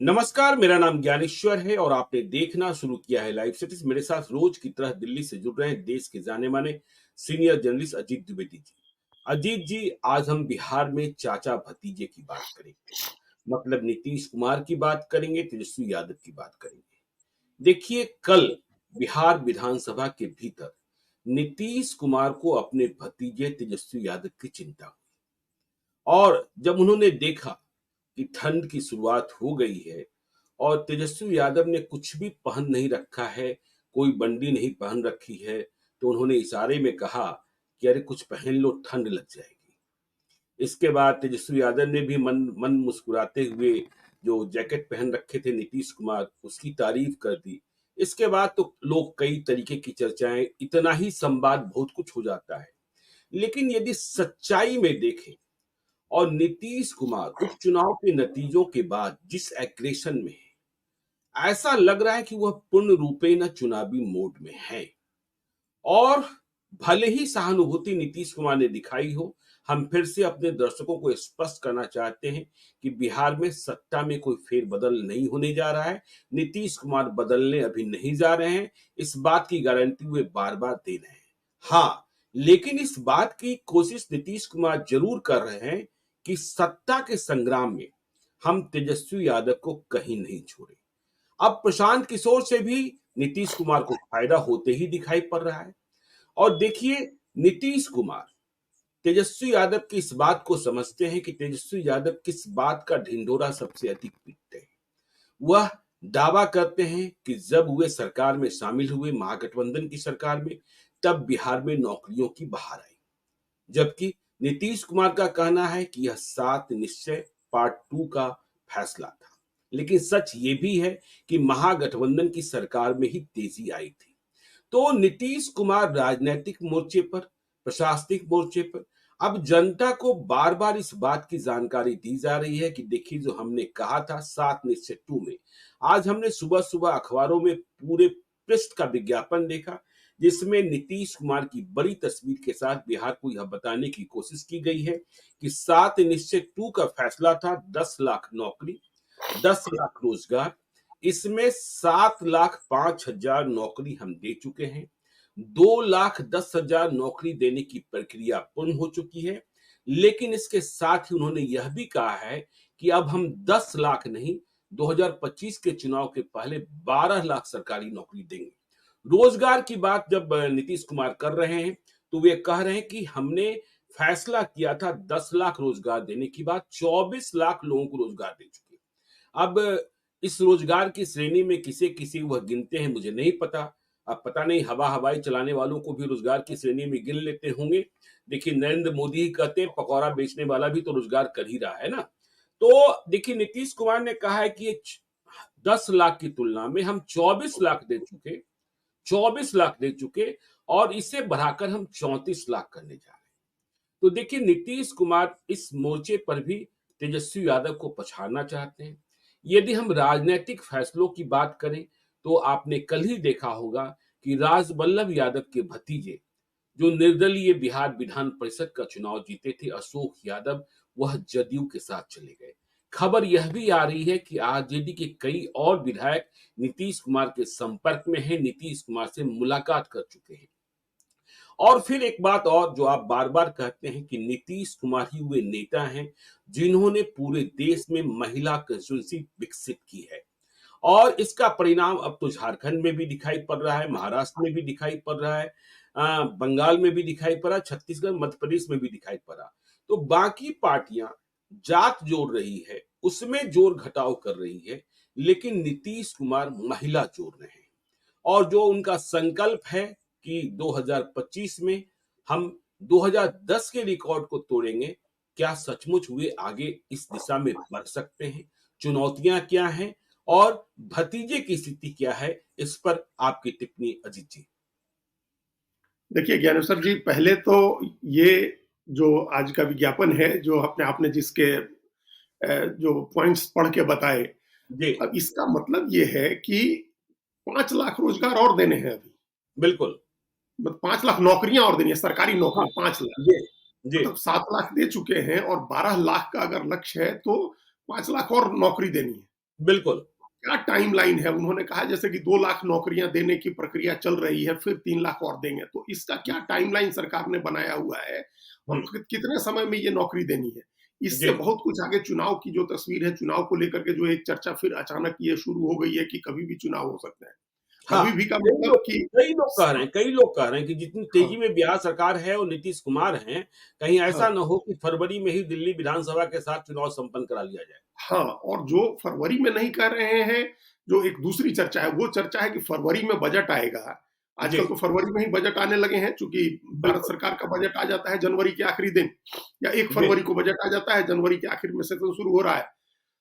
नमस्कार, मेरा नाम ज्ञानेश्वर है और आपने देखना शुरू किया है लाइव सिटीज। मेरे साथ रोज की तरह दिल्ली से जुड़ रहे हैं देश के जाने माने सीनियर जर्नलिस्ट अजीत द्विवेदी जी। अजीत जी, आज हम बिहार में चाचा भतीजे की बात करेंगे। मतलब नीतीश कुमार की बात करेंगे, तेजस्वी यादव की बात करेंगे। देखिए, कल बिहार विधानसभा के भीतर नीतीश कुमार को अपने भतीजे तेजस्वी यादव की चिंता हुई। और जब उन्होंने देखा कि ठंड की शुरुआत हो गई है और तेजस्वी यादव ने कुछ भी पहन नहीं रखा है, कोई बंडी नहीं पहन रखी है, तो उन्होंने इशारे में कहा कि अरे कुछ पहन लो, ठंड लग जाएगी। इसके बाद तेजस्वी यादव ने भी मन मन मुस्कुराते हुए जो जैकेट पहन रखे थे नीतीश कुमार, उसकी तारीफ कर दी। इसके बाद तो लोग कई तरीके की चर्चाएं, इतना ही संवाद बहुत कुछ हो जाता है। लेकिन यदि सच्चाई में देखें और नीतीश कुमार उपचुनाव के नतीजों के बाद जिस एग्रेशन में है, ऐसा लग रहा है कि वह पूर्ण रूपेण चुनावी मोड में है। और भले ही सहानुभूति नीतीश कुमार ने दिखाई हो, हम फिर से अपने दर्शकों को स्पष्ट करना चाहते हैं कि बिहार में सत्ता में कोई फेरबदल नहीं होने जा रहा है। नीतीश कुमार बदलने अभी नहीं जा रहे हैं, इस बात की गारंटी वे बार बार दे रहे हैं। हाँ, लेकिन इस बात की कोशिश नीतीश कुमार जरूर कर रहे हैं कि सत्ता के संग्राम में हम तेजस्वी यादव को कहीं नहीं छोड़े। अब प्रशांत किशोर से भी नीतीश कुमार को फायदा होते ही दिखाई पड़ रहा है। और देखिए, नीतीश कुमार तेजस्वी यादव की इस बात को समझते हैं कि तेजस्वी यादव किस बात का ढिंढोरा सबसे अधिक पीटते हैं। वह दावा करते हैं कि जब वे सरकार में शामिल हुए, महागठबंधन की सरकार में, तब बिहार में नौकरियों की बहार आई। जबकि नीतीश कुमार का कहना है कि यह 7 निश्चय पार्ट 2 का फैसला था। लेकिन सच ये भी है कि महागठबंधन की सरकार में ही तेजी आई थी। तो नीतीश कुमार राजनीतिक मोर्चे पर, प्रशासनिक मोर्चे पर, अब जनता को बार बार इस बात की जानकारी दी जा रही है कि देखिए, जो हमने कहा था 7 निश्चय 2 में, आज हमने सुबह सुबह अखबारों में पूरे पृष्ठ का विज्ञापन देखा, जिसमें नीतीश कुमार की बड़ी तस्वीर के साथ बिहार को यह बताने की कोशिश की गई है कि 7 निश्चय 2 का फैसला था 10 लाख नौकरी, 10 लाख रोजगार। इसमें 7,05,000 नौकरी हम दे चुके हैं। 2,10,000 नौकरी देने की प्रक्रिया पूर्ण हो चुकी है। लेकिन इसके साथ ही उन्होंने यह भी कहा है कि अब हम 10 लाख नहीं, 2025 के चुनाव के पहले 12 लाख सरकारी नौकरी देंगे। रोजगार की बात जब नीतीश कुमार कर रहे हैं, तो वे कह रहे हैं कि हमने फैसला किया था 10 लाख रोजगार देने की बात, 24 लाख लोगों को रोजगार दे चुके। अब इस रोजगार की श्रेणी में किसे किसे वह गिनते हैं मुझे नहीं पता। अब पता नहीं हवा हवाई चलाने वालों को भी रोजगार की श्रेणी में गिन लेते होंगे। देखिए, नरेंद्र मोदी ही कहते हैं पकौड़ा बेचने वाला भी तो रोजगार कर ही रहा है ना। तो देखिए, नीतीश कुमार ने कहा है कि 10 लाख की तुलना में हम 24 लाख दे चुके, 24 लाख दे चुके, और इसे बढ़ाकर हम 34 लाख करने जा रहे हैं। तो देखिए, नीतीश कुमार इस मोर्चे पर भी तेजस्वी यादव को पछाड़ना चाहते हैं। यदि हम राजनीतिक फैसलों की बात करें, तो आपने कल ही देखा होगा कि राजबल्लभ यादव के भतीजे, जो निर्दलीय बिहार विधान परिषद का चुनाव जीते थे, अशोक यादव, वह जदयू के साथ चले गए। खबर यह भी आ रही है कि आरजेडी के कई और विधायक नीतीश कुमार के संपर्क में हैं, नीतीश कुमार से मुलाकात कर चुके हैं। और फिर एक बात और जो आप बार-बार कहते हैं कि नीतीश कुमार ही वे नेता हैं जिन्होंने पूरे देश में महिला कंस्टिट्यूएंसी विकसित की है। और इसका परिणाम अब तो झारखंड में भी दिखाई पड़ रहा है, महाराष्ट्र में भी दिखाई पड़ रहा है, बंगाल में भी दिखाई पड़ा, छत्तीसगढ़, मध्य प्रदेश में भी दिखाई पड़ा। तो बाकी पार्टियां जात जोड़ रही है, उसमें जोर घटाव कर रही है, लेकिन नीतीश कुमार महिला जोड़ रहे हैं। और जो उनका संकल्प है कि 2025 में हम 2010 के रिकॉर्ड को तोड़ेंगे, क्या सचमुच वे आगे इस दिशा में बढ़ सकते हैं? चुनौतियां क्या हैं और भतीजे की स्थिति क्या है? इस पर आपकी टिप्पणी अजीत जी। देखिए ज्ञानेश्वर जी, पहले तो ये जो आज का विज्ञापन है, जो अपने आपने जिसके जो पॉइंट्स पढ़ के बताए, जी। अब इसका मतलब ये है कि 5 लाख रोजगार और देने हैं अभी। बिल्कुल। मतलब 5 लाख नौकरियां और देनी है, सरकारी हाँ। नौकरी 5 लाख। जी। जी। मतलब 7 लाख दे चुके हैं और 12 लाख का अगर लक्ष्य है तो 5 लाख और नौकरी देनी है। बिल्कुल। क्या टाइमलाइन है? उन्होंने कहा जैसे कि 2 लाख नौकरियां देने की प्रक्रिया चल रही है, फिर 3 लाख और देंगे। तो इसका क्या टाइमलाइन सरकार ने बनाया हुआ है और हुँ, कितने समय में ये नौकरी देनी है? जी, इससे बहुत कुछ आगे चुनाव की जो तस्वीर है, चुनाव को लेकर के जो एक चर्चा फिर अचानक ये शुरू हो गई है कि कभी भी चुनाव हो सकते हैं। हाँ, कभी भी का मतलब कि कई लोग कह रहे हैं कि जितनी हाँ, तेज़ी में बिहार सरकार है और नीतीश कुमार हैं, कहीं हाँ। ऐसा ना हो कि फरवरी में ही दिल्ली विधानसभा के साथ चुनाव संपन्न करा लिया जाए। हाँ, और जो फरवरी में नहीं कर रहे हैं, जो एक दूसरी चर्चा है, वो चर्चा है कि फरवरी में बजट आएगा। जी, आजकल तो फरवरी में ही बजट आने लगे हैं, चूँकि भारत बिल्कुल, सरकार का बजट आ जाता है जनवरी के आखिरी दिन या 1 जी, फरवरी को बजट आ जाता है, जनवरी के आखिर में सेशन शुरू हो रहा है।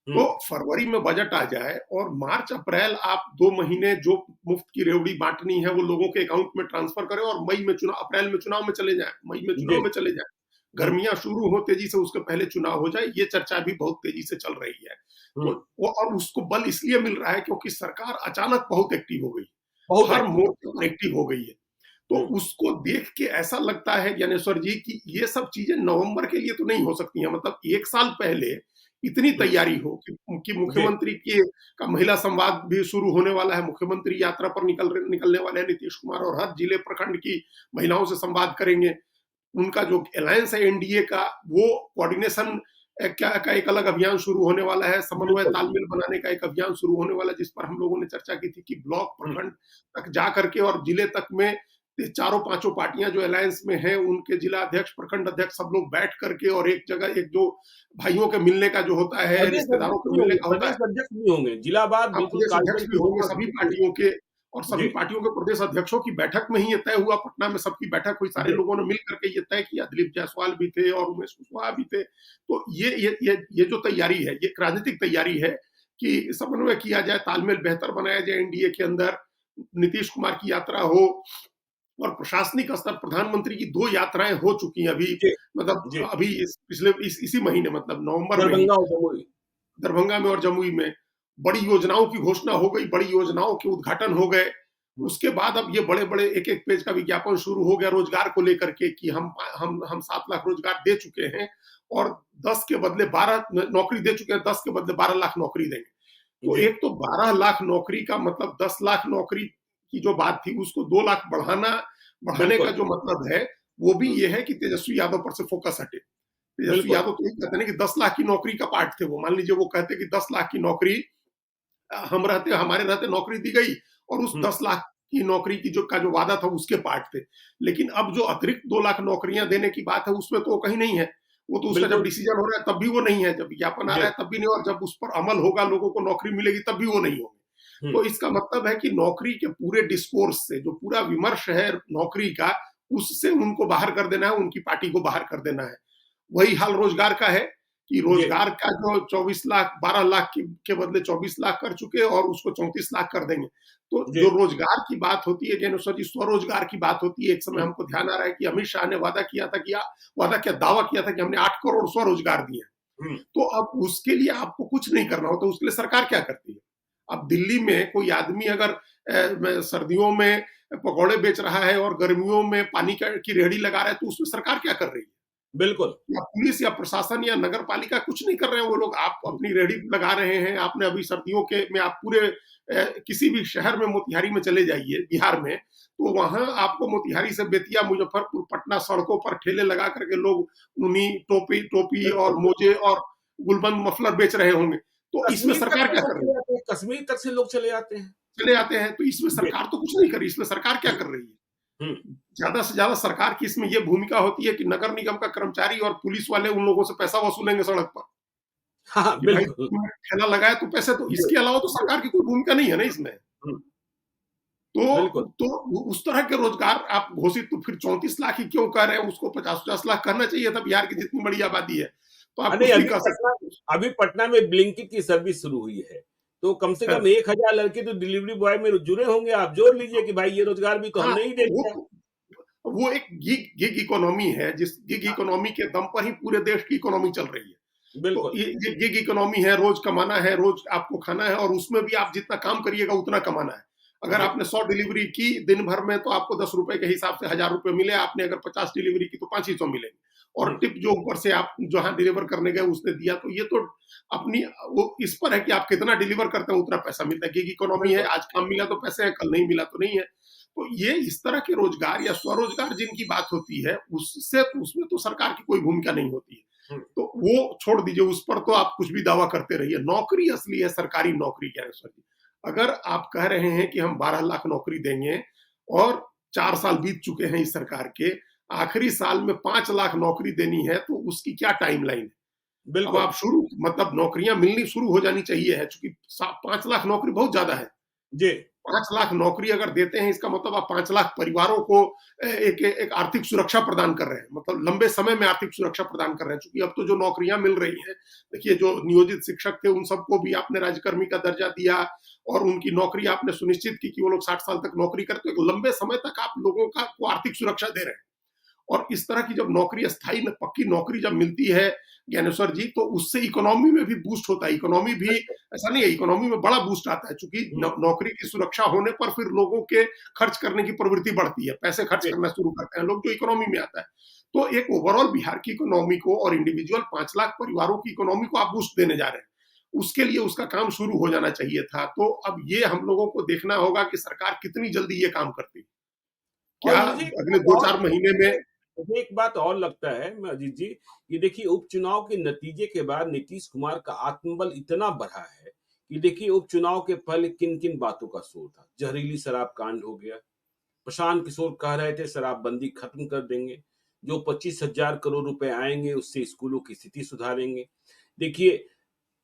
हुँ, तो फरवरी में बजट आ जाए और मार्च, अप्रैल आप 2 महीने जो मुफ्त की रेवड़ी बाँटनी है, वो लोगों के अकाउंट में ट्रांसफ़र करें और मई में चुनाव, अप्रैल में चुनाव में चले जाएँ, मई में जी, चुनाव में चले जाएँ। हुँ, गर्मियाँ शुरू हों तेज़ी से, उसके पहले चुनाव हो जाए, ये चर्चा भी बहुत तेज़ी से चल रही है। हुँ, तो वो और उसको बल इसलिए मिल रहा है क्योंकि सरकार अचानक बहुत एक्टिव हो गई, बहुत हर एक्टिव मोर्चे पर एक्टिव हो गई है। तो हुँ, उसको देख के ऐसा लगता है ज्ञानेश्वर जी कि ये सब चीज़ें नवंबर के लिए तो नहीं हो सकती हैं। मतलब 1 साल पहले इतनी हुँ, तैयारी हो कि जी, मुख्यमंत्री के का महिला संवाद भी शुरू होने वाला है, मुख्यमंत्री यात्रा पर निकलने वाले हैं नीतीश कुमार और हर जिले प्रखंड की महिलाओं से संवाद करेंगे। उनका जो अलायंस है एनडीए का, वो कोऑर्डिनेशन क्या का एक अलग अभियान शुरू होने वाला है, समन्वय बिल्कुल, तालमेल बनाने का एक अभियान शुरू होने वाला है, जिस पर हम लोगों ने चर्चा की थी कि ब्लॉक, हुँ, प्रखंड तक जा करके और जिले तक में ये चारों पांचों पार्टियां जो अलायंस में हैं, उनके जिला अध्यक्ष, प्रखंड अध्यक्ष सब लोग बैठ करके और एक जगह एक जो भाइयों के मिलने का जो होता है, रिश्तेदारों के मिलने का होता है, प्रदेश अध्यक्ष भी होंगे, जिलावार हाँ, बिल्कुल प्रदेश अध्यक्ष कार्यक्रम भी की होंगे घोषणा सभी करके पार्टियों के और जी, सभी पार्टियों के प्रदेश अध्यक्षों की बैठक में ही ये तय हुआ, पटना में सबकी बैठक हुई, सारे जी, लोगों ने मिल करके ये तय किया, दिलीप जायसवाल भी थे और उमेश कुशवाहा भी थे। तो ये जो तैयारी है, ये एक राजनीतिक तैयारी है कि समन्वय किया जाए, तालमेल बेहतर बनाया जाए एनडीए के अंदर, नीतीश कुमार की यात्रा हो और प्रशासनिक स्तर, प्रधानमंत्री की 2 यात्राएँ हो चुकी हैं अभी, जी, जी, मतलब अभी इसी महीने, मतलब नवंबर में ही। दरभंगा और जमुई, दरभंगा में और जमुई में बड़ी योजनाओं की घोषणा हो गई, बड़ी योजनाओं के उद्घाटन हो गए। हुँ, उसके बाद अब ये बड़े-बड़े एक-एक पेज का विज्ञापन शुरू हो गया रोजगार को लेकर के कि हम 7 लाख रोजगार दे चुके हैं और 10 के बदले 12 नौकरी दे चुके हैं, 10 के बदले 12 लाख नौकरी देंगे। तो जी, एक तो 12 लाख नौकरी का मतलब 10 लाख नौकरी की जो बात थी, उसको 2 लाख बढ़ाने का बिल्कुल, जो मतलब है, वो भी हुँ, ये है कि तेजस्वी यादव पर से फोकस हटे। तेजस्वी बिल्कुल, यादव तो ये कहते हैं कि 10 लाख की नौकरी का पार्ट थे वो। मान लीजिए वो कहते कि 10 लाख की नौकरी हमारे रहते नौकरी दी गई और उस हुँ, 10 लाख की नौकरी की जो वादा था उसके पार्ट थे। लेकिन अब जो अतिरिक्त 2 लाख नौकरियां देने की बात है उसमें तो वो कहीं नहीं है। वो तो उसका जब बिल्कुल, डिसीजन हो रहा है तब भी वो नहीं है, जब विज्ञापन आ जी, रहा है तब भी नहीं, और जब उस पर अमल होगा, लोगों को नौकरी मिलेगी तब भी वो नहीं होंगे। हुँ, तो इसका मतलब है कि नौकरी के पूरे डिस्कोर्स से जो पूरा विमर्श है नौकरी का, उससे उनको बाहर कर देना है, उनकी पार्टी को बाहर कर देना है। वही हाल रोजगार का है कि जी, रोजगार का जो 24 लाख 12 लाख के बदले 24 लाख कर चुके और उसको 34 लाख कर देंगे। तो जी, जो रोजगार की बात होती है ज्ञानेश्वर जी, स्वरोजगार की बात होती है। एक समय हुँ, हमको ध्यान आ रहा है कि अमित शाह ने वादा क्या दावा किया था कि हमने 8 करोड़ स्वरोजगार दिए। हुँ, तो अब उसके लिए आपको कुछ नहीं करना होता, उसके लिए सरकार क्या करती है? अब दिल्ली में कोई आदमी अगर सर्दियों में पकौड़े बेच रहा है और गर्मियों में पानी की रेहड़ी लगा रहा है, तो उसमें सरकार क्या कर रही है? बिल्कुल, या पुलिस या प्रशासन या नगर पालिका कुछ नहीं कर रहे हैं वो लोग। आप हुँ, अपनी रेहड़ी लगा रहे हैं, आपने अभी सर्दियों के में आप पूरे किसी भी शहर में, मोतिहारी में चले जाइए बिहार में, तो वहाँ आपको मोतिहारी से बेतिया, मुजफ्फरपुर, पटना सड़कों पर ठेले लगा करके लोग ऊनी टोपी टोपी और बिल्कुल, मोजे बिल्कुल। और गुलबंद मफलर बेच रहे होंगे। तो इसमें कश्मीर तक सरकार से क्या लोग कर रही चले है? आते हैं, कश्मीर तक से लोग चले आते हैं। चले आते हैं, तो इसमें जी, सरकार तो कुछ नहीं कर रही, इसमें सरकार क्या हुँ, कर रही है? हुँ, ज़्यादा से ज़्यादा सरकार की इसमें ये भूमिका होती है कि नगर निगम का कर्मचारी और पुलिस वाले उन लोगों से पैसा वसूलेंगे सड़क पर, हाँ, हाँ, कि भाई बिल्कुल, तुमने ठेला लगाया तो पैसे दो। जी, इसके अलावा तो जी, सरकार की कोई भूमिका नहीं है ना इसमें। हुँ, बिल्कुल। तो उस तरह के रोजगार आप घोषित, तो फिर 34 लाख ही क्यों कर रहे हैं? उसको 50-50 लाख करना चाहिए था, बिहार की जितनी बड़ी आबादी है। तो आप नहीं, कुछ नहीं कर सकते। अभी पटना में ब्लिंकिट की सर्विस शुरू हुई है। तो कम से हाँ, कम 1000 लड़के तो डिलिवरी बॉय में जुड़े होंगे, आप जोड़ लीजिए कि भाई ये रोज़गार भी तो हाँ, हमने ही दे दिया। वो एक गिग इकोनॉमी है, जिस गिग हाँ, इकोनॉमी के दम पर ही पूरे देश की इकोनॉमी चल रही है। तो बिल्कुल। ये गिग इकोनॉमी है, रोज कमाना है, रोज आपको खाना है और उसमें भी आप जितना काम करिएगा उतना कमाना है। अगर जी, आपने 100 डिलीवरी की दिन भर में तो आपको ₹10 के हिसाब से ₹1000 मिले, आपने अगर 50 डिलीवरी की तो 500 मिलेंगे। और टिप जो ऊपर से आप जहां डिलीवर करने गए उसने दिया, तो ये तो अपनी वो इस पर है कि आप कितना डिलीवर करते हैं उतना पैसा मिलता है, क्योंकि इकोनॉमी है, आज काम मिला तो पैसे हैं, कल नहीं मिला तो नहीं है। तो ये इस तरह के रोजगार या स्वरोजगार जिनकी बात होती है, उससे उसमें तो सरकार की कोई भूमिका नहीं होती है, तो वो छोड़ दीजिए, उस पर तो आप कुछ भी दावा करते रहिए। नौकरी असली है सरकारी नौकरी, ज्ञानेश्वर जी। अगर आप कह रहे हैं कि हम 12 लाख नौकरी देंगे और 4 साल बीत चुके हैं इस सरकार के, आखिरी साल में 5 लाख नौकरी देनी है, तो उसकी क्या टाइमलाइन है? अब बिल्कुल। आप शुरू मतलब नौकरियां मिलनी शुरू हो जानी चाहिए है, चूंकि 5 लाख नौकरी बहुत ज्यादा है। जी। 5 लाख नौकरी अगर देते हैं, इसका मतलब आप 5 लाख परिवारों को एक आर्थिक सुरक्षा प्रदान कर रहे हैं, मतलब लंबे समय में आर्थिक सुरक्षा प्रदान कर रहे हैं। चूंकि अब तो जो नौकरियां मिल रही हैं, देखिए जो नियोजित शिक्षक थे उन सबको भी आपने राज्यकर्मी का दर्जा दिया और उनकी नौकरी आपने सुनिश्चित की कि वो लोग 60 साल तक नौकरी करते, एक लंबे समय तक आप लोगों को आर्थिक सुरक्षा दे रहे हैं। और इस तरह की जब नौकरी स्थायी पक्की नौकरी जब मिलती है ज्ञानेश्वर जी, तो उससे इकोनॉमी में भी बूस्ट होता है। इकोनॉमी भी ऐसा नहीं है, इकोनॉमी में बड़ा बूस्ट आता है, चूंकि नौकरी की सुरक्षा होने पर फिर लोगों के खर्च करने की प्रवृत्ति बढ़ती है, पैसे खर्च करना शुरू करते हैं लोग, जो इकोनॉमी में आता है। तो एक ओवरऑल बिहार की इकोनॉमी को और इंडिविजुअल 5 लाख परिवारों की इकोनॉमी को आप बूस्ट देने जा रहे हैं, उसके लिए उसका काम शुरू हो जाना चाहिए था। तो अब ये हम लोगों को देखना होगा कि सरकार कितनी जल्दी ये काम करती है। और क्या मुझे अगले 2-4 महीने में? मुझे एक बात और लगता है अजीत जी, कि देखिए उपचुनाव के नतीजे के बाद नीतीश कुमार का आत्मबल इतना बढ़ा है कि देखिए उपचुनाव के पहले किन किन बातों का शोर था। जहरीली शराब कांड हो गया, प्रशांत किशोर कह रहे थे शराबबंदी खत्म कर देंगे, जो 25,000 करोड़ रुपए आएंगे उससे स्कूलों की स्थिति सुधारेंगे। देखिए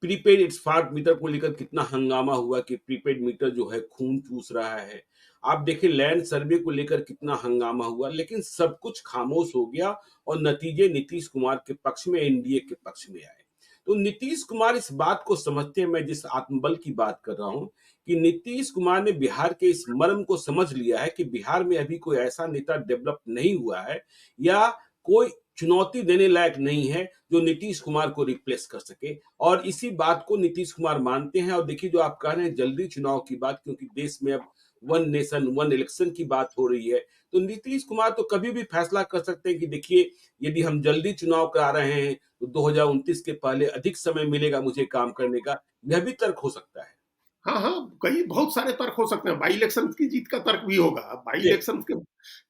प्रीपेड स्मार्ट मीटर को लेकर कितना हंगामा हुआ कि प्रीपेड मीटर जो है खून चूस रहा है। आप देखिए लैंड सर्वे को लेकर कितना हंगामा हुआ, लेकिन सब कुछ खामोश हो गया और नतीजे नीतीश कुमार के पक्ष में, एनडीए के पक्ष में आए। तो नीतीश कुमार इस बात को समझते हैं, मैं जिस आत्मबल की बात कर रहा हूं, कि नीतीश कुमार ने बिहार के इस मर्म को समझ लिया है कि बिहार में अभी कोई ऐसा नेता डेवलप नहीं हुआ है या कोई चुनौती देने लायक नहीं है जो नीतीश कुमार को रिप्लेस कर सके, और इसी बात को नीतीश कुमार मानते हैं। और देखिए जो आप कह रहे हैं जल्दी चुनाव की बात, क्योंकि देश में अब वन नेशन वन इलेक्शन की बात हो रही है, तो नीतीश कुमार तो कभी भी फैसला कर सकते हैं कि देखिए यदि हम जल्दी चुनाव करा रहे हैं तो 2029 के पहले अधिक समय मिलेगा मुझे काम करने का, यह भी तर्क हो सकता है। हाँ, हाँ, कई बहुत सारे तर्क हो सकते हैं। बाई इलेक्शन की जीत का तर्क भी होगा। By ji. इलेक्शन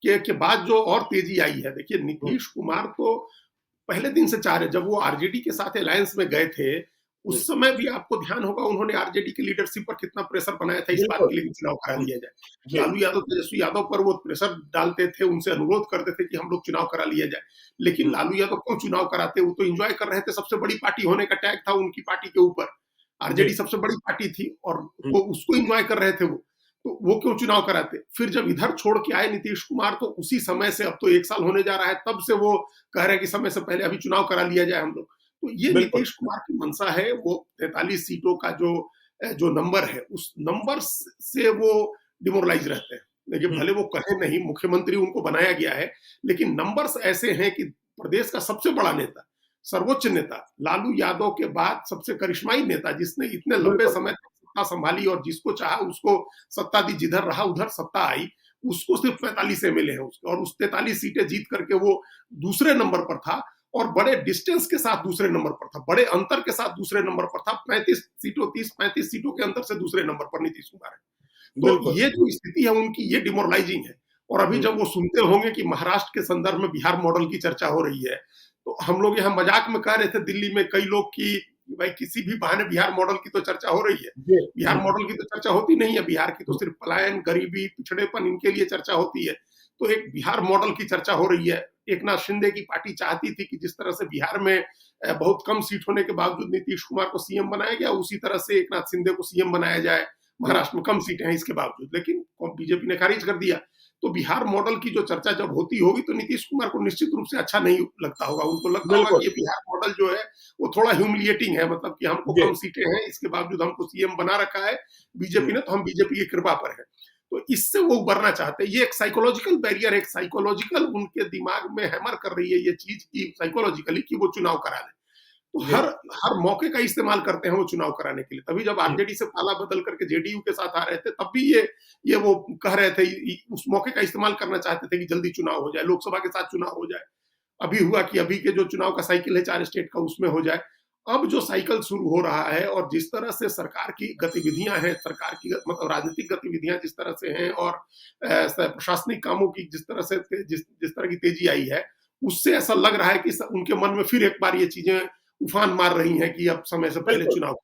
के बाद जो और तेजी आई है, देखिए नीतीश कुमार तो पहले दिन से चाह रहे, जब वो आरजेडी के साथ अलायंस में गए थे, उस समय भी आपको ध्यान होगा उन्होंने आरजेडी की लीडरशिप पर कितना प्रेशर बनाया था इस बात बिल्कुल। के लिए कि चुनाव करा लिया जाए। जी। लालू यादव, तेजस्वी यादव पर वो प्रेशर डालते थे, उनसे अनुरोध करते थे कि हम लोग चुनाव करा लिया जाए। लेकिन लालू यादव क्यों चुनाव कराते? वो तो एन्जॉय कर रहे थे, सबसे बड़ी पार्टी होने का टैग था उनकी पार्टी के ऊपर। आरजेडी जी। सबसे बड़ी पार्टी थी और वो उसको एन्जॉय कर रहे थे वो। तो वो क्यों चुनाव कराते? फिर जब इधर छोड़ के आए नीतीश कुमार, तो उसी समय से, अब तो 1 साल होने जा रहा है, तब से वो कह रहे हैं कि समय से पहले अभी चुनाव करा लिया जाए हम लोग। तो ये बिल्कुल। नीतीश कुमार की मंशा है। वो 43 सीटों का जो नंबर है, उस नंबर से वो डिमोरलाइज रहते हैं। देखिए भले वो कहें नहीं, मुख्यमंत्री उनको बनाया गया है, लेकिन नंबर्स ऐसे हैं कि प्रदेश का सबसे बड़ा नेता, सर्वोच्च नेता, लालू यादव के बाद सबसे करिश्माई नेता, जिसने इतने लंबे बिल्कुल। समय तक सत्ता संभाली और जिसको चाहा उसको सत्ता दी, जिधर रहा उधर सत्ता आई, उसको सिर्फ 45 एमएलए हैं उसके, और उस 43 सीटें जीत करके वो दूसरे नंबर पर था और बड़े डिस्टेंस के साथ दूसरे नंबर पर था, बड़े अंतर के साथ दूसरे नंबर पर था। 35 सीटों 30-35 सीटों के अंतर से दूसरे नंबर पर नीतीश कुमार है। तो बिल्कुल। ये जो स्थिति है उनकी, ये डिमोरलाइजिंग है। और अभी जब वो सुनते होंगे कि महाराष्ट्र के संदर्भ में बिहार मॉडल की चर्चा हो रही है, तो हम लोग यहाँ मजाक में कह रहे थे दिल्ली में कई लोग कि भाई किसी भी बहाने बिहार मॉडल की तो चर्चा हो रही है। जी। बिहार मॉडल की तो चर्चा होती नहीं है, बिहार की तो सिर्फ पलायन, गरीबी, पिछड़ेपन, इनके लिए चर्चा होती है। तो एक बिहार मॉडल की चर्चा हो रही है। एकनाथ शिंदे की पार्टी चाहती थी कि जिस तरह से बिहार में बहुत कम सीट होने के बावजूद नीतीश कुमार को सीएम बनाया गया, उसी तरह से एकनाथ शिंदे को सीएम बनाया जाए। महाराष्ट्र में कम सीटें हैं इसके बावजूद, लेकिन बीजेपी ने खारिज कर दिया। तो बिहार मॉडल की जो चर्चा जब होती होगी, तो नीतीश कुमार को निश्चित रूप से अच्छा नहीं लगता होगा। उनको लगता होगा कि ये बिहार मॉडल जो है वो थोड़ा ह्यूमिलिएटिंग है, मतलब कि हमको कम सीटें हैं, इसके बावजूद हमको सीएम बना रखा है बीजेपी ने, तो हम बीजेपी की कृपा पर है। तो इससे वो उबरना चाहते हैं। ये एक साइकोलॉजिकल बैरियर, एक साइकोलॉजिकल उनके दिमाग में हैमर कर रही है ये चीज की साइकोलॉजिकली कि वो चुनाव करा लें। तो हर मौके का इस्तेमाल करते हैं वो चुनाव कराने के लिए। तभी जब आरजेडी से पाला बदल करके जेडीयू के साथ आ रहे थे, तब भी ये वो कह रहे थे, उस मौके का इस्तेमाल करना चाहते थे कि जल्दी चुनाव हो जाए, लोकसभा के साथ चुनाव हो जाए। अभी हुआ कि अभी के जो चुनाव का साइकिल है 4 स्टेट का उसमें हो जाए। अब जो साइकिल शुरू हो रहा है और जिस तरह से सरकार की गतिविधियां हैं, सरकार की मतलब राजनीतिक गतिविधियां जिस तरह से हैं और प्रशासनिक कामों की जिस तरह से जिस तरह की तेजी आई है, उससे ऐसा लग रहा है कि उनके मन में फिर एक बार ये चीजें उफान मार रही हैं कि अब समय से पहले बिल्कुल। चुनाव।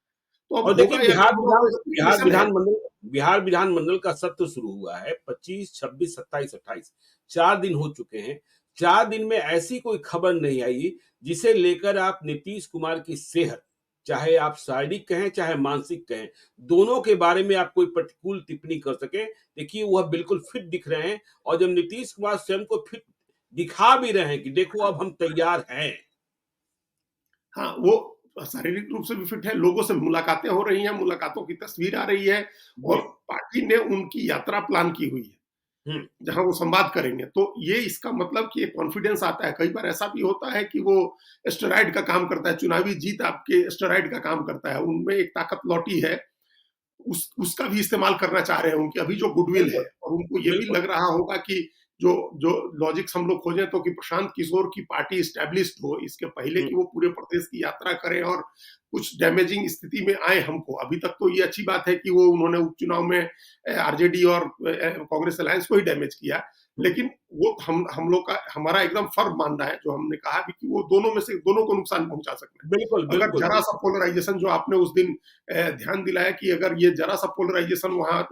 तो अब और देखिए होगा या नहीं होगा वो स्पेकुलेशन है। बिहार विधानमंडल का सत्र शुरू हुआ है 25, 26, 27, 28, 4 दिन हो चुके हैं। 4 दिन में ऐसी कोई खबर नहीं आई जिसे लेकर आप नीतीश कुमार की सेहत, चाहे आप शारीरिक कहें चाहे मानसिक कहें, दोनों के बारे में आप कोई प्रतिकूल टिप्पणी कर सके। देखिए वह बिल्कुल फिट दिख रहे हैं और जब नीतीश कुमार स्वयं को फिट दिखा भी रहे हैं कि देखो अब हम तैयार हैं। हाँ, वो शारीरिक रूप से भी फिट है, लोगों से मुलाकातें हो रही हैं, मुलाकातों की तस्वीर आ रही है और जी। पार्टी ने उनकी यात्रा प्लान की हुई है, हम्म। जहाँ वो संवाद करेंगे। तो ये इसका मतलब कि एक कॉन्फिडेंस आता है। कई बार ऐसा भी होता है कि वो स्टेरॉइड का काम करता है, चुनावी जीत आपके स्टेरॉइड का काम करता है, उनमें एक ताकत लौटी है, उसका भी इस्तेमाल करना चाह रहे हैं। उनकी अभी जो गुडविल है बिल्कुल। और उनको ये भी बिल्कुल। लग रहा होगा कि जो जो लॉजिक्स हम लोग खोजें तो कि प्रशांत किशोर की पार्टी एस्टैब्लिश्ड हो, इसके पहले हम्म। कि वो पूरे प्रदेश की यात्रा करें और कुछ डैमेजिंग स्थिति में आए हमको। अभी तक तो ये अच्छी बात है कि वो उन्होंने उपचुनाव में आरजेडी और कांग्रेस अलायंस को ही डैमेज किया। हम्म। लेकिन वो हम लोग का हमारा एकदम फर्म मानना है, जो हमने कहा भी कि वो दोनों में से दोनों को नुकसान पहुंचा सकते हैं। बिल्कुल। अगर बिल्कुल। जरा सा पोलराइजेशन जो आपने उस दिन ध्यान दिलाया कि अगर ये जरा सा पोलराइजेशन वहां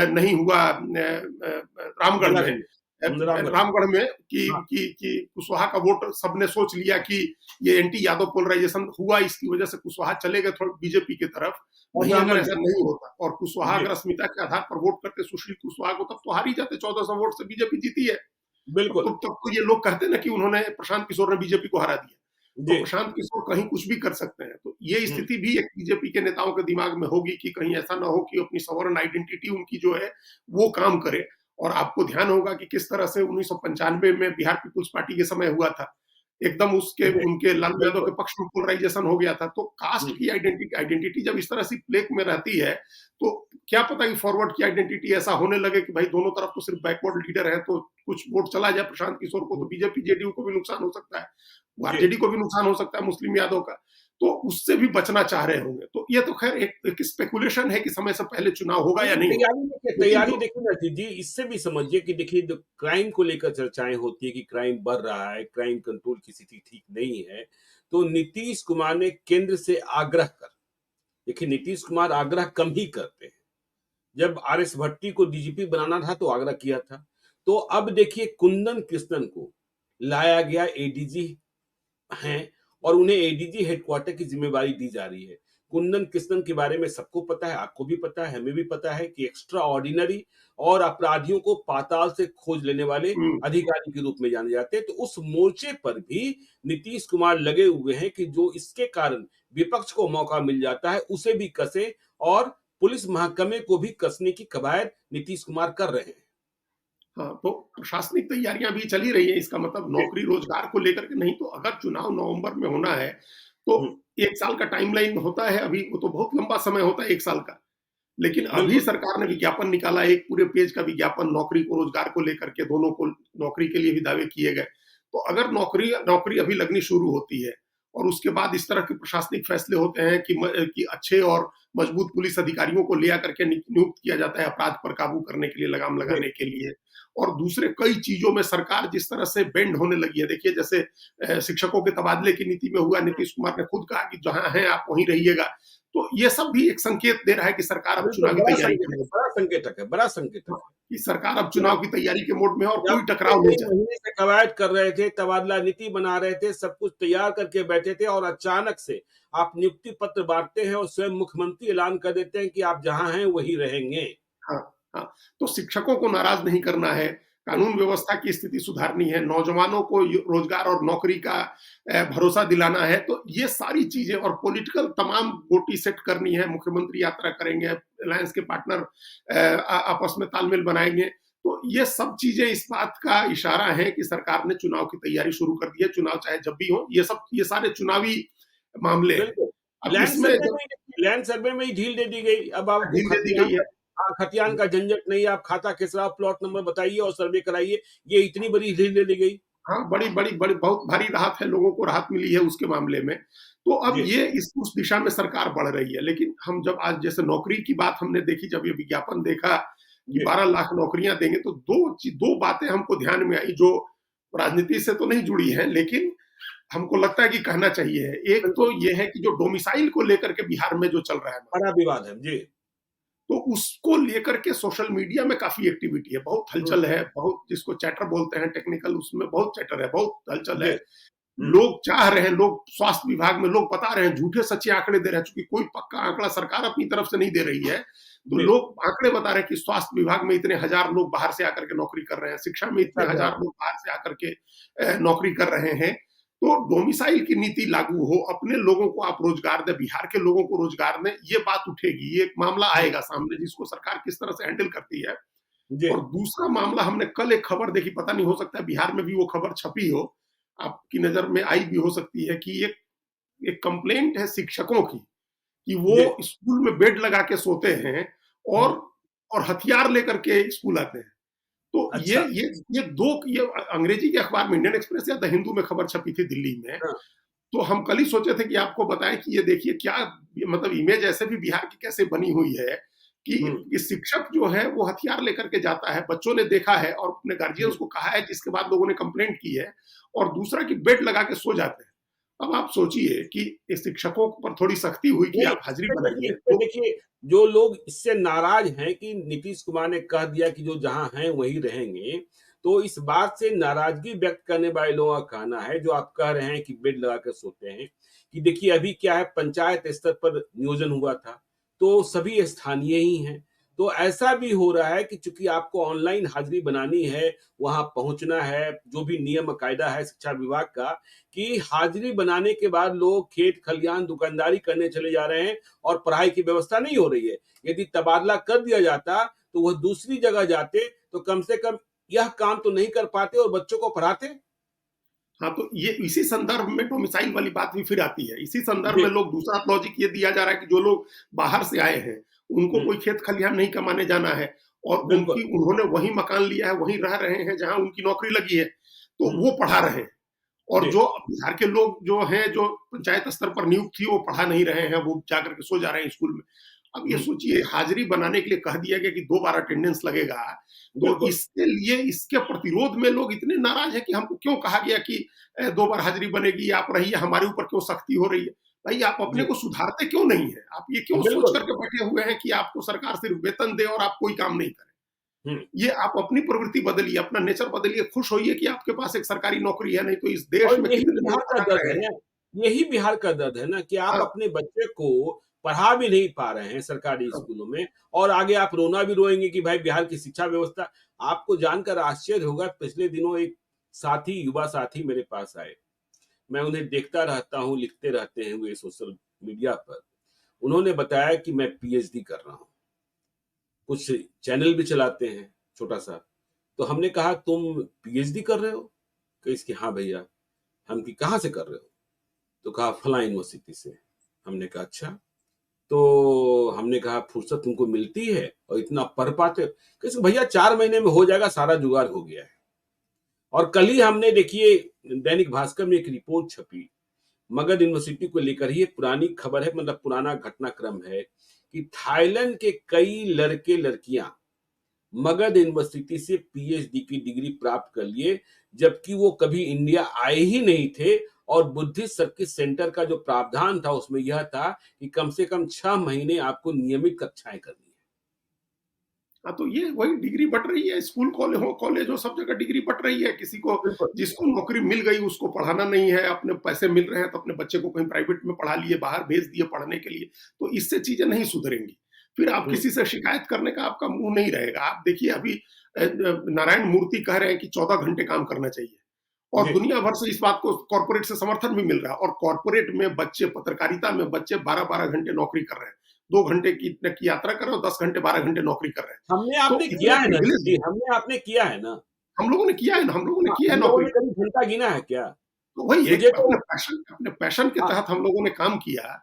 नहीं हुआ रामगढ़ में, रामगढ़। रामगढ़ में हाँ। कि कुशवाहा का वोट सबने सोच लिया कि ये एंटी यादव पोलराइजेशन हुआ, इसकी वजह से कुशवाहा चले गए थोड़ा बीजेपी की तरफ। और वहीं अगर ब्राह्मण ऐसा जी। नहीं होता और कुशवाहा जी। अगर अस्मिता के आधार पर वोट करते सुशील कुशवाहा को, तब तो हार ही जाते, 1400 वोट से बीजेपी जीती है। बिल्कुल। तब तो ये लोग कहते ना कि उन्होंने प्रशांत किशोर ने बीजेपी को हरा दिया। तो जी। प्रशांत किशोर कहीं कुछ भी कर सकते हैं। तो ये हुँ। स्थिति भी एक बीजेपी के नेताओं के दिमाग में होगी कि कहीं ऐसा ना हो कि अपनी सवर्न आइडेंटिटी उनकी जो है वो काम करे। और आपको ध्यान होगा कि किस तरह से 1995 में बिहार पीपुल्स पार्टी के समय हुआ था। एकदम उसके जी। उनके लालू यादव बिल्कुल। के पक्ष में पोलराइजेशन हो गया था। तो कास्ट हुँ। की आइडेंटिटी जब इस तरह से प्ले में रहती है, तो क्या पता कि फॉरवर्ड की आइडेंटिटी ऐसा होने लगे कि भाई दोनों तरफ तो सिर्फ बैकवर्ड लीडर है, तो कुछ वोट चला जाए प्रशांत किशोर को, तो हुँ। बीजेपी जेडीयू को भी नुकसान हो सकता है, जी। आरजेडी को भी नुकसान हो सकता है मुस्लिम यादव का। तो उससे भी बचना चाह रहे होंगे। तो ये तो खैर एक स्पेकुलेशन है कि समय से पहले चुनाव होगा या नहीं, नहीं होगा। लेकिन तैयारी जो देखिए ना जी, इससे भी समझिए कि देखिए जो क्राइम को लेकर चर्चाएँ होती है कि क्राइम बढ़ रहा है, क्राइम कंट्रोल की स्थिति ठीक नहीं है, तो नीतीश कुमार ने केंद्र से आग्रह कर, देखिए नीतीश कुमार आग्रह कम ही करते हैं। जब आरएस भट्टी को डीजीपी बनाना था तो आग्रह किया था। तो अब देखिए कुंदन कृष्णन को लाया गया एडीजी हैं और उन्हें एडीजी हेडक्वार्टर की जिम्मेवारी दी जा रही है। कुंदन कृष्णन के बारे में सबको पता है, आपको भी पता है, हमें भी पता है कि एक्स्ट्रा ऑर्डिनरी और अपराधियों को पाताल से खोज लेने वाले हुँ, अधिकारी के रूप में जाने जाते हैं। तो उस मोर्चे पर भी नीतीश कुमार लगे हुए हैं कि जो इसके कारण विपक्ष को मौका मिल जाता है, उसे भी कसें और पुलिस महकमे को भी कसने की कवायद नीतीश कुमार कर रहे हैं। हाँ, तो प्रशासनिक तैयारियां भी चल ही रही है। इसका मतलब जी। नौकरी रोजगार को लेकर के नहीं, तो अगर चुनाव नवंबर में होना है, तो हुँ। 1 साल का टाइमलाइन होता है अभी, वो तो बहुत लंबा समय होता है 1 साल का। लेकिन अभी बिल्कुल। सरकार ने विज्ञापन निकाला, एक पूरे पेज का विज्ञापन नौकरी को रोजगार को लेकर के, दोनों को नौकरी के लिए भी दावे किए गए। तो अगर नौकरी नौकरी अभी लगनी शुरू होती है और उसके बाद इस तरह के प्रशासनिक फैसले होते हैं कि अच्छे और मजबूत पुलिस अधिकारियों को ले आकर के नियुक्त किया जाता है अपराध पर काबू करने के लिए, लगाम जी। लगाने के लिए। और दूसरे कई चीजों में सरकार जिस तरह से बेंड होने लगी है, देखिए जैसे शिक्षकों के तबादले की नीति में हुआ, हुँ। नीतीश कुमार ने खुद कहा कि जहां हैं आप वहीं रहिएगा। तो ये सब भी एक संकेत दे रहा है कि सरकार अब बिल्कुल, चुनावी तैयारी में है। बड़ा संकेतक है, बड़ा संकेतक हाँ, है। कि सरकार अब जब चुनाव की तैयारी के मोड में है और जब कोई पिछले टकराव नहीं कई चाहती। महीने से कवायद कर रहे थे, तबादला नीति बना रहे थे, सब कुछ तैयार करके बैठे थे और अचानक से आप नियुक्ति पत्र बाँटते हैं और स्वयं मुख्यमंत्री ऐलान कर देते हैं कि आप जहाँ हैं वहीं रहेंगे। हाँ, हाँ। तो शिक्षकों को नाराज़ नहीं करना है, कानून व्यवस्था की स्थिति सुधारनी है, नौजवानों को रोज़गार और नौकरी का भरोसा दिलाना है, तो ये सारी चीज़ें और पॉलिटिकल तमाम गोटी सेट करनी है, मुख्यमंत्री यात्रा करेंगे, अलायंस के पार्टनर आपस में तालमेल बनाएँगे। तो ये सब चीज़ें इस बात का इशारा है कि सरकार ने चुनाव की तैयारी शुरू कर दी है, चुनाव चाहे जब भी हो, ये सारे चुनावी मामले हैं। बिल्कुल, अब इसमें जब लैंड सर्वे में ही ढील दे दी गई। अब आपको ढील दे दी गई है। खतियान का झंझट नहीं, आप खाता खसरा, प्लॉट नंबर बताइए और सर्वे कराइए। ये इतनी बड़ी ढील दे दी गई। हाँ, बड़ी बहुत भारी राहत है, लोगों को राहत मिली है उसके मामले में। तो अब जी, ये इस उस दिशा में सरकार बढ़ रही है। लेकिन हम जब आज जैसे नौकरी की बात हमने देखी, जब ये विज्ञापन देखा कि जी, 12 लाख नौकरियाँ देंगे, तो 2 बातें हमको ध्यान में आई जो राजनीति से तो नहीं जुड़ी हैं, लेकिन हमको लगता है कि कहना चाहिए। एक तो बिल्कुल, ये है कि जो डोमिसाइल को लेकर के बिहार में जो चल रहा है बड़ा मामला, विवाद है। जी, तो उसको लेकर के सोशल मीडिया में काफ़ी एक्टिविटी है, बहुत हुँ, हलचल है, बहुत जिसको चैटर बोलते हैं टेक्निकल, उसमें बहुत चैटर है, बहुत हलचल जी, है। हुँ, लोग चाह रहे हैं, लोग स्वास्थ्य विभाग में लोग बता रहे हैं, झूठे सच्चे आंकड़े दे रहे हैं, चूँकि कोई पक्का आंकड़ा सरकार अपनी तरफ से नहीं दे रही है, तो जी, लोग आंकड़े बता रहे हैं कि स्वास्थ्य विभाग में इतने हजार लोग बाहर से आकर के नौकरी कर रहे हैं, शिक्षा में शिक्षा इतने विभाग हजार लोग बाहर से आकर के नौकरी कर रहे हैं। तो डोमिसाइल की नीति लागू हो, अपने लोगों को आप रोजगार दें, बिहार के लोगों को रोजगार दें, ये बात उठेगी, ये एक मामला जी, आएगा सामने जिसको सरकार किस तरह से हैंडल करती है। जी, और दूसरा मामला, हमने कल एक खबर देखी, पता नहीं हो सकता है बिहार में भी वो खबर छपी हो, आपकी नज़र में आई भी हो सकती है कि एक एक कंप्लेंट है शिक्षकों की, कि वो जी, स्कूल में बेड लगा के सोते हैं हुँ, और हथियार लेकर के स्कूल आते हैं। तो अच्छा, ये 2 ये अंग्रेजी के अखबार में इंडियन एक्सप्रेस या द हिंदू में खबर छपी थी दिल्ली में। हाँ, तो हम कल ही सोचे थे कि आपको बताएँ कि ये देखिए क्या, मतलब इमेज ऐसे भी बिहार की कैसे बनी हुई है कि हुँ, शिक्षक जो है वो हथियार लेकर के जाता है, बच्चों ने देखा है और अपने हुँ, गार्डियंस को कहा है, जिसके बाद लोगों ने कंप्लेंट की है। और दूसरा कि बेड लगा के सो जाते हैं। अब आप सोचिए कि ये शिक्षकों पर थोड़ी सख्ती हुई कि नहीं, आप हाज़िरी इस बनाइए, पे तो देखिए, जो लोग इससे नाराज़ हैं कि नीतीश कुमार ने कह दिया कि जो जहाँ हैं वहीं रहेंगे, तो इस बात से नाराज़गी व्यक्त करने वाले लोगों का कहना है, जो आप कह रहे हैं कि बेड लगा कर सोते हैं, कि देखिए अभी क्या है, पंचायत स्तर पर नियोजन हुआ था, तो सभी स्थानीय ही हैं। तो ऐसा भी हो रहा है कि चूँकि आपको ऑनलाइन हाज़िरी बनानी है, वहाँ पहुँचना है, जो भी नियम कायदा है शिक्षा विभाग का, कि हाज़िरी बनाने के बाद लोग खेत खलिहान, दुकानदारी करने चले जा रहे हैं और पढ़ाई की व्यवस्था नहीं हो रही है। यदि तबादला कर दिया जाता, तो वह दूसरी जगह जाते, तो कम से कम यह काम तो नहीं कर पाते और बच्चों को पढ़ाते। हाँ, तो ये इसी संदर्भ में डोमिसाइल वाली बात भी फिर आती है। इसी संदर्भ जी, में लोग, दूसरा लॉजिक ये दिया जा रहा है कि जो लोग बाहर से आए हैं, उनको हुँ, कोई खेत खलिहान नहीं कमाने जाना है और बिल्कुल, उनकी उन्होंने वहीं मकान लिया है, वहीं रह रहे हैं जहाँ उनकी नौकरी लगी है, तो हुँ, वो पढ़ा रहे हैं। और जी, जो बिहार के लोग जो हैं, जो पंचायत स्तर पर नियुक्त थी, वो पढ़ा नहीं रहे हैं, वो जाकर के सो जा रहे हैं स्कूल में। अब ये हुँ, सोचिए, हाज़िरी बनाने के लिए कह दिया गया कि 2 बार अटेंडेंस लगेगा, तो बिल्कुल, इसके लिए, इसके प्रतिरोध में लोग इतने नाराज़ हैं कि हमको क्यों कहा गया कि 2 बार हाज़िरी बनेगी, आप रहिए, हमारे ऊपर क्यों सख्ती हो रही है? भाई, आप अपने जी, को सुधारते क्यों नहीं हैं? आप ये क्यों सोच बिल्कुल, कर के बैठे हुए हैं कि आपको सरकार सिर्फ वेतन दे और आप कोई काम नहीं करें? हुँ। ये आप अपनी प्रवृत्ति बदलिए, अपना नेचर बदलिए, खुश होइए कि आपके पास एक सरकारी नौकरी है, नहीं तो इस देश और में यही कितने लोग बिहार का भटक दर्द रहे है हैं। ना, यही बिहार का दर्द है ना कि आप हाँ, अपने बच्चे को पढ़ा भी नहीं पा रहे हैं सरकारी हाँ, स्कूलों में और आगे आप रोना भी रोएँगे कि भाई बिहार की शिक्षा व्यवस्था। आपको जानकर आश्चर्य होगा, पिछले दिनों एक साथी, युवा साथी मेरे पास आए। मैं उन्हें देखता रहता हूँ, लिखते रहते हैं वे सोशल मीडिया पर। उन्होंने बताया कि मैं पीएचडी कर रहा हूँ। कुछ चैनल भी चलाते हैं, छोटा-सा। तो हमने कहा तुम पीएचडी कर रहे हो? कही इसकी हाँ भैया। हम कि कहाँ से कर रहे हो? तो कहा फलाँ यूनिवर्सिटी से। हमने कहा अच्छा। तो हमने कहा फुर्सत तुमको मिलती है और इतना पढ़ पाते हो? कहे भैया 4 महीने में हो जाएगा, सारा जुगाड़ हो गया है। और कल ही हमने देखिए दैनिक भास्कर में एक रिपोर्ट छपी, मगध यूनिवर्सिटी को लेकर ही, एक पुरानी खबर है, मतलब पुराना घटनाक्रम है कि थाईलैंड के कई लड़के-लड़कियाँ मगध यूनिवर्सिटी से पीएचडी की डिग्री प्राप्त कर लिए, जबकि वो कभी इंडिया आए ही नहीं थे और बुद्धिस्ट सर्किट सेंटर का जो प्रावधान था उसमें यह था कि कम से कम 6 महीने आपको नियमित कक्षाएँ करनी है। हाँ, तो ये वही डिग्री बँट रही है, स्कूल कॉलेज हो, सब जगह डिग्री बँट रही है। किसी को, बिल्कुल। जिसको नौकरी मिल गई उसको पढ़ाना नहीं है, अपने पैसे मिल रहे हैं तो अपने बच्चे को कहीं प्राइवेट में पढ़ा लिए, बाहर भेज दिए पढ़ने के लिए, तो इससे चीज़ें नहीं सुधरेंगी। फिर आप हुँ, किसी से शिकायत करने का आपका मुँह नहीं रहेगा। आप देखिए अभी नारायण मूर्ति कह रहे हैं कि 14 घंटे काम करना चाहिए और जी, दुनिया भर से इस बात को कॉर्पोरेट से समर्थन भी मिल रहा है, और कॉर्पोरेट में बच्चे, पत्रकारिता में बच्चे 12-12 घंटे नौकरी कर रहे हैं। 2 घंटे की यात्रा कर रहे हैं और 10 घंटे, 12 घंटे नौकरी कर रहे हैं। हमने तो आपने इतने किया है ना प्रिविलेज जी, हैं। हमने आपने किया है ना। हम लोगों ने किया है ना, हम लोगों ने हाँ, की है हम लोगों नौकरी। ने कभी घंटा गिना है क्या? तो वही एक मुझे तो अपने पैशन के हाँ, तहत हम लोगों ने काम किया।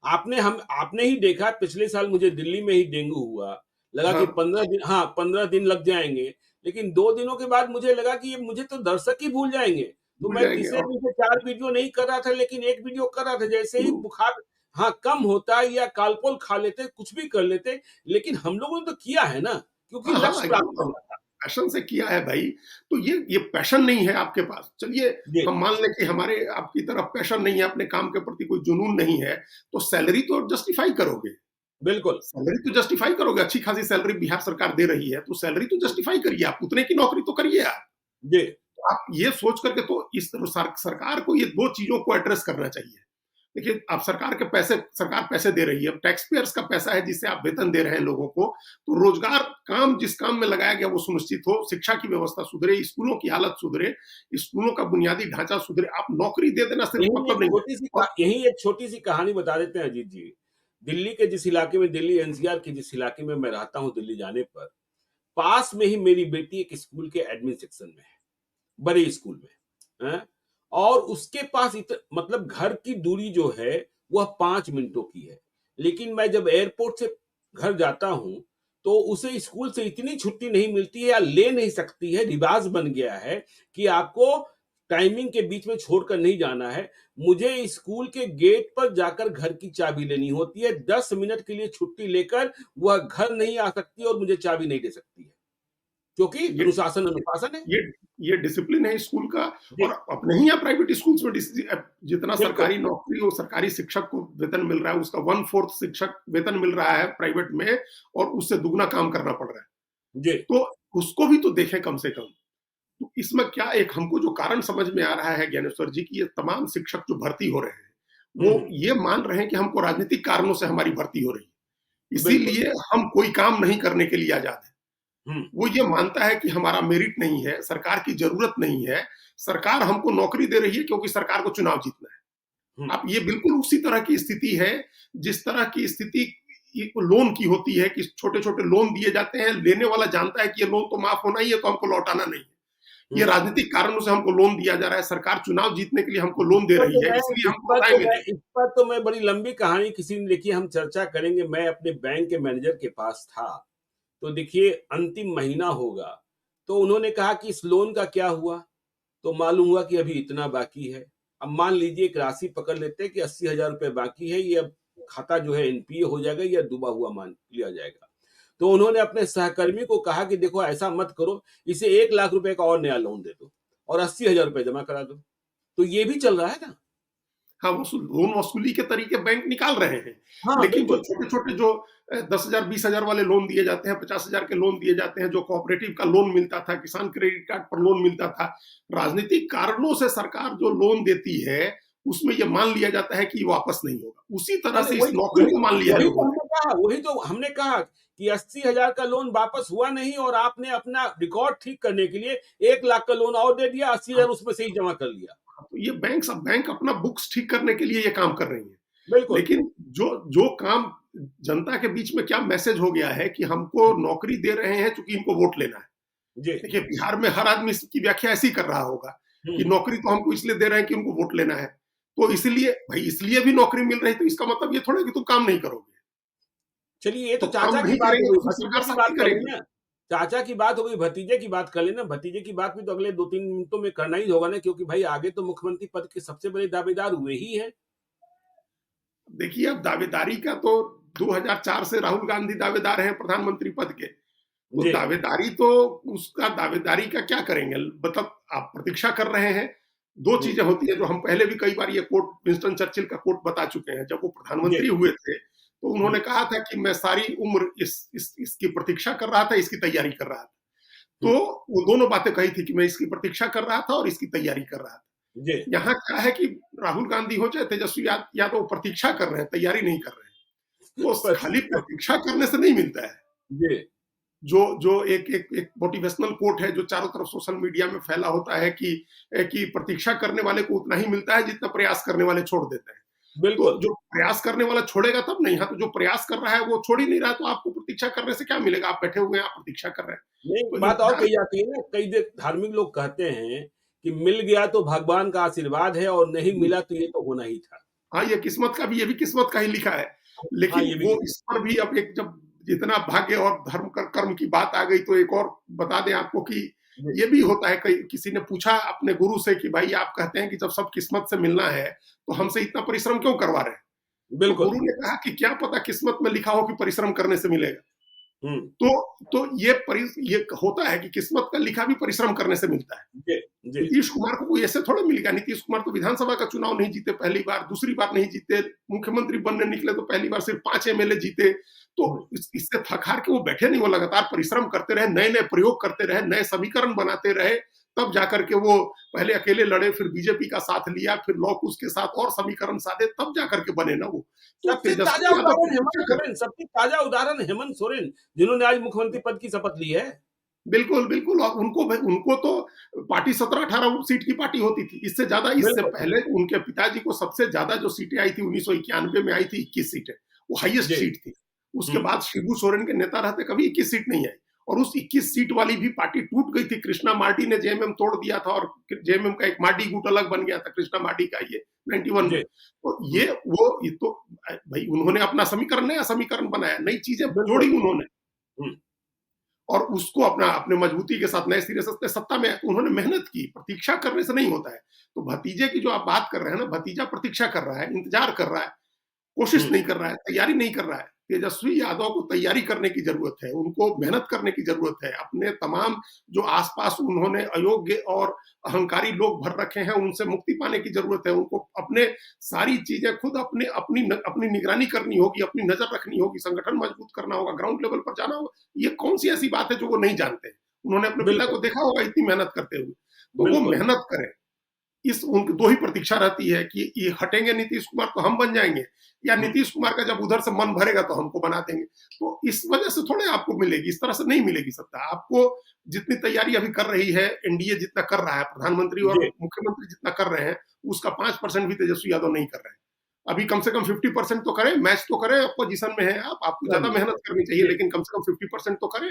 आपने ही देखा पिछले साल मुझे दिल्ली में ही डेंगू हुआ। लगा कि हाँ, 15 दिन, हाँ, 15 दिन लग जाएँगे। लेकिन 2 दिनों के बाद मुझे लगा कि ये मुझे तो दर्शक ही भूल जाएँगे। तो भूल मैं जाएँगे तीसरे और दिन से 4 वीडियो नहीं कर रहा था, लेकिन 1 वीडियो कर रहा था। जैसे ही बुखार हाँ, कम होता या कालपोल खा लेते, कुछ भी कर लेते, लेकिन हम लोगों ने तो किया है ना, क्योंकि हाँ, हाँ, लक्ष्य एकदम प्राप्त करना था। पैशन से किया है भाई, तो ये पैशन नहीं है आपके पास। चलिए जी, हम मान लें कि हमारे आपकी तरफ पैशन नहीं है, अपने काम के प्रति कोई जुनून नहीं है, तो सैलरी तो जस्टिफाई करोगे। बिल्कुल। सैलरी तो जस्टिफाई करोगे, अच्छी खासी सैलरी बिहार सरकार दे रही है, तो सैलरी तो जस्टिफाई करिए आप, उतने की नौकरी तो करिए आप। जी, तो आप ये सोच करके तो इस सरकार को ये 2 चीज़ों को एड्रेस करना चाहिए। देखिए, आप सरकार पैसे दे रही है, टैक्स पेयर्स का पैसा है जिससे आप वेतन दे रहे हैं लोगों को, तो रोजगार जिस काम में लगाया गया वो सुनिश्चित हो, शिक्षा की व्यवस्था सुधरे, स्कूलों की हालत सुधरे, स्कूलों का बुनियादी ढांचा सुधरे, आप नौकरी दे देना सिर्फ मतलब नहीं है। और यही एक छोटी-सी कहानी बता देते हैं अजीत जी। दिल्ली के जिस इलाके में दिल्ली एनसीआर के जिस इलाके में मैं रहता हूँ दिल्ली जाने पर, पास में ही मेरी बेटी एक स्कूल के एडमिन सेक्शन में है, बड़े स्कूल में, हैं? और उसके पास मतलब घर की दूरी जो है, वह 5 मिनटों की है। लेकिन मैं जब एयरपोर्ट से घर जाता हूँ, तो उसे स्कूल से इतनी छुट्टी नहीं मिलती है या ले नहीं सकती है, रिवाज बन गया है कि आपको टाइमिंग के बीच में छोड़कर नहीं जाना है। मुझे स्कूल के गेट पर जाकर घर की चाबी लेनी होती है। 10 मिनट के लिए छुट्टी लेकर वह घर नहीं आ सकती और मुझे चाबी नहीं दे सकती है, क्योंकि ये अनुशासन अनुशासन है। ये ये डिसिप्लिन है स्कूल का। जी, और अपने ही या प्राइवेट स्कूल्स में जितना बिल्कुल। सरकारी नौकरी और सरकारी शिक्षक को वेतन मिल रहा है, उसका 1/4 शिक्षक वेतन मिल रहा है प्राइवेट में, और उससे दुगना काम करना पड़ रहा है। जी। तो उसको भी तो देखें कम से कम। तो इसमें क्या एक हमको जो कारण समझ में आ रहा है ज्ञानेश्वर जी, की ये तमाम शिक्षक जो भर्ती हो रहे हैं, हुँ, वो हुँ। ये मान रहे हैं कि हमको राजनीतिक कारणों से हमारी भर्ती हो रही है। बिल्कुल। इसीलिए हम कोई काम नहीं करने के लिए आजाद हैं। हुँ, वो ये मानता है कि हमारा मेरिट नहीं है, सरकार की ज़रूरत नहीं है, सरकार हमको नौकरी दे रही है क्योंकि सरकार को चुनाव जीतना है। हुँ। अब ये बिल्कुल उसी तरह की स्थिति है, जिस तरह की स्थिति लोन की होती है कि छोटे-छोटे लोन दिए जाते हैं, लेने वाला जानता है कि ये लोन तो माफ होना ही है, तो हमको लौटाना नहीं है। ये हुँ। राजनीतिक कारणों से हमको लोन दिया जा रहा है, सरकार चुनाव जीतने के लिए हमको लोन दे रही है, इसलिए हमको लौटाएँगे नहीं। इस पर तो मैं बड़ी लंबी कहानी किसी दिन देखिए हम चर्चा करेंगे। मैं अपने बैंक के मैनेजर के पास था, तो देखिए अंतिम महीना होगा, तो उन्होंने कहा कि इस लोन का क्या हुआ? तो मालूम हुआ कि अभी इतना बाकी है। अब मान लीजिए एक राशि पकड़ लेते हैं कि 80,000 रुपए बाकी है, ये अब खाता जो है एनपीए हो जाएगा या डूबा हुआ मान लिया जाएगा। तो उन्होंने अपने सहकर्मी को कहा कि देखो ऐसा मत करो, इसे 1 लाख रुपए का और नया लोन दे दो और 80,000 रुपए जमा करा दो। तो ये भी चल रहा है ना? हाँ, लोन वसूली के तरीके बैंक निकाल रहे हैं। हाँ, लेकिन जो बिल्कुल। छोटे-छोटे जो 10,000 20,000 वाले लोन दिए जाते हैं, 50,000 के लोन दिए जाते हैं, जो कोऑपरेटिव का लोन मिलता था, किसान क्रेडिट कार्ड पर लोन मिलता था, राजनीतिक कारणों से सरकार जो लोन देती है, उसमें ये मान लिया जाता है कि ये वापस नहीं होगा। उसी तरह अरे से इस वही नौकरी वही को मान लिया है लोगों ने। वही तो हमने कहा कि 80,000 का लोन वापस हुआ नहीं और आपने अपना रिकॉर्ड ठीक करने के लिए 1 लाख का लोन और दे दिया, 80,000 उसमें से ही जमा कर लिया। तो ये बैंक अपना बुक्स ठीक करने के लिए ये काम कर रही हैं। बिल्कुल। लेकिन जो जो काम जनता के बीच में क्या मैसेज हो गया है कि हमको नौकरी दे रहे हैं चूँकि इनको वोट लेना है। जी। देखिए, बिहार में हर आदमी इसकी व्याख्या ऐसी कर रहा होगा हुँ, कि हुँ। नौकरी तो हमको इसलिए दे रहे हैं कि उनको वोट लेना है। तो इसलिए भाई, इसलिए भी नौकरी मिल रही है, तो इसका मतलब ये थोड़ा है कि तुम काम नहीं करोगे। चलिए ये तो तो काम चाचा की नहीं बात हो करेंगे गई, तो फिर भतीजे सरकार की बात सख्ती कर करेगी। लें ना। चाचा की बात हो गई, भतीजे की बात कर लेना। भतीजे की बात भी तो अगले 2-3 मिनटों में करना ही होगा ना, क्योंकि भाई आगे तो मुख्यमंत्री पद के सबसे बड़े दावेदार वे ही हैं। देखिए, अब दावेदारी का तो 2004 से राहुल गांधी दावेदार हैं प्रधानमंत्री पद के। तो जी। दावेदारी तो उसका दावेदारी का क्या करेंगे? मतलब आप प्रतीक्षा कर रहे हैं। 2 हुँ। चीज़ें होती हैं जो हम पहले भी कई बार ये कोट विंस्टन चर्चिल का कोट बता चुके हैं। जब वो जी। प्रधानमंत्री हुए थे, तो हुँ, उन्होंने कहा था कि मैं सारी उम्र इसकी प्रतीक्षा कर रहा था, इसकी तैयारी कर रहा था। हुँ। तो वो दोनों बातें कही थी कि मैं इसकी प्रतीक्षा कर रहा था और इसकी तैयारी कर रहा था। जी। यहाँ क्या है कि राहुल गांधी हो चाहे तेजस्वी यादव प्रतीक्षा कर रहे हैं, तैयारी नहीं कर रहे हैं। तो खाली प्रतीक्षा प्रतीक्षा करने से नहीं मिलता है। जी। जो जो एक मोटिवेशनल कोट है जो चारों तरफ सोशल मीडिया में फैला होता है कि प्रतीक्षा करने वाले को उतना ही मिलता है जितना प्रयास करने वाले छोड़ देते हैं। तो बिल्कुल। जो प्रयास करने वाला छोड़ेगा तब नहीं, हाँ, तो जो प्रयास कर रहा है वो छोड़ ही नहीं रहा, तो आपको प्रतीक्षा करने से क्या मिलेगा? आप बैठे हुए हैं, आप प्रतीक्षा कर रहे हैं। नहीं, तो बात और इंतज़ार। कही जाती है ना, कई धार्मिक लोग कहते हैं कि मिल गया तो भगवान का आशीर्वाद है और नहीं मिला तो ये तो होना ही था। हाँ, ये भी किस्मत का ही लिखा है। हाँ, लेकिन ये भी वो इस पर भी अब एक जब जितना भाग्य और धर्म कर्म की बात आ गई तो एक और बता दें आपको कि जी, ये भी होता है, कई किसी ने पूछा अपने गुरु से कि भाई आप कहते हैं कि जब सब किस्मत से मिलना है तो हमसे इतना परिश्रम क्यों करवा रहे हैं? तो बिल्कुल। गुरु ने कहा कि क्या पता किस्मत में लिखा हो कि परिश्रम करने से मिलेगा। हुँ, तो ये होता है कि किस्मत का लिखा भी परिश्रम करने से मिलता है। जी, जी, नीतीश कुमार को कोई ऐसे थोड़ा मिलेगा। नीतीश कुमार तो विधानसभा का चुनाव नहीं जीते पहली बार, दूसरी बार नहीं जीते, मुख्यमंत्री बनने निकले तो पहली बार सिर्फ 5 एमएलए जीते। तो हुँ, इससे थक हार के वो बैठे नहीं, वो लगातार परिश्रम करते रहे, नए-नए प्रयोग करते रहे, नए समीकरण बनाते रहे, तब जाकर के वो पहले अकेले लड़े, फिर बीजेपी का साथ लिया, फिर लॉ-कुश के साथ और समीकरण साधे, तब जाकर के बने ना वो। तो सबसे ताज़ा तेजस्वी यादव उदाहरण प्रतीक्षा हेमंत कर सोरेन, सबसे ताज़ा उदाहरण हेमंत सोरेन, जिन्होंने आज मुख्यमंत्री पद की शपथ ली है। बिल्कुल, बिल्कुल, और उनको तो पार्टी 17-18 सीट की पार्टी होती थी। इससे ज़्यादा, इससे बिल्कुल, पहले उनके पिताजी को सबसे ज़्यादा जो सीटें आई थी 1991 में आई थी 21 सीटें, वो हाईएस्ट जी, सीट थी। उसके हुँ, बाद शिबू सोरेन के नेता रहते कभी 21 सीट नहीं आई, और उस 21 सीट वाली भी पार्टी टूट गई थी। कृष्णा मार्डी ने जेएमएम तोड़ दिया था और जेएमएम का एक मार्डी गुट अलग बन गया था, कृष्णा मार्डी का ये 91 में। जी, तो हुँ, ये तो भई उन्होंने अपना समीकरण, नया समीकरण बनाया, नई चीज़ें बिल्कुल, जोड़ी उन्होंने। हुँ, और उसको अपने मजबूती के साथ नए सिरे से सत्ता में उन्होंने मेहनत की। प्रतीक्षा करने से नहीं होता है। तो भतीजे की जो आप बात कर रहे हैं ना, भतीजा प्रतीक्षा कर रहा है, इंतजार कर रहा है, कोशिश हुँ, नहीं कर रहा है, तैयारी नहीं कर रहा है। तेजस्वी यादव को तैयारी करने की ज़रूरत है, उनको मेहनत करने की ज़रूरत है। अपने तमाम जो आस-पास उन्होंने अयोग्य और अहंकारी लोग भर रखे हैं, उनसे मुक्ति पाने की ज़रूरत है। उनको अपने सारी चीज़ें खुद अपनी निगरानी करनी होगी, अपनी नज़र रखनी होगी, संगठन मजबूत करना होगा, ग्राउंड लेवल पर जाना होगा। ये कौन-सी ऐसी बात है जो वो नहीं जानते हैं? उन्होंने अपने पिता बिल्कुल, को देखा होगा इतनी मेहनत करते हुए। तो वो बिल्कुल, मेहनत करें। इस उनकी 2 ही प्रतीक्षा रहती है कि ये हटेंगे नीतीश कुमार तो हम बन जाएँगे, या हुँ, नीतीश कुमार का जब उधर से मन भरेगा तो हमको बना देंगे। तो इस वजह से थोड़े आपको मिलेगी, इस तरह से नहीं मिलेगी सत्ता। आपको जितनी तैयारी अभी कर रही है, एनडीए जितना कर रहा है, प्रधानमंत्री और जी, मुख्यमंत्री जितना कर रहे हैं, उसका 5% भी तेजस्वी यादव नहीं कर रहे हैं। अभी कम से कम 50% तो करें, मैच तो करें, अपोज़िशन में हैं आप, आपको हाँ ज़्यादा जी, मेहनत करनी चाहिए, जी। लेकिन कम से कम 50% तो करें।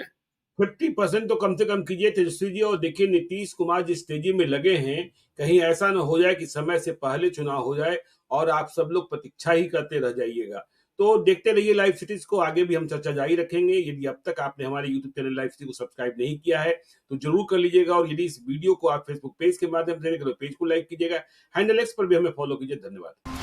50% तो कम से कम कीजिए तेजस्वी जी, और देखिए नीतीश कुमार जिस तेजी में लगे हैं, कहीं ऐसा ना हो जाए कि समय से पहले चुनाव हो जाए और आप सब लोग प्रतीक्षा ही करते रह जाइएगा। तो देखते रहिए लाइव सिटीज़ को, आगे भी हम चर्चा जारी रखेंगे। यदि अब तक आपने हमारे यूट्यूब चैनल लाइव सिटी को सब्सक्राइब नहीं किया है, तो ज़रूर कर लीजिएगा, और यदि इस वीडियो को आप फेसबुक पेज के माध्यम से देख रहे हैं, तो पेज को लाइक कीजिएगा। हैंडल एक्स पर भी हमें फॉलो कीजिए। धन्यवाद।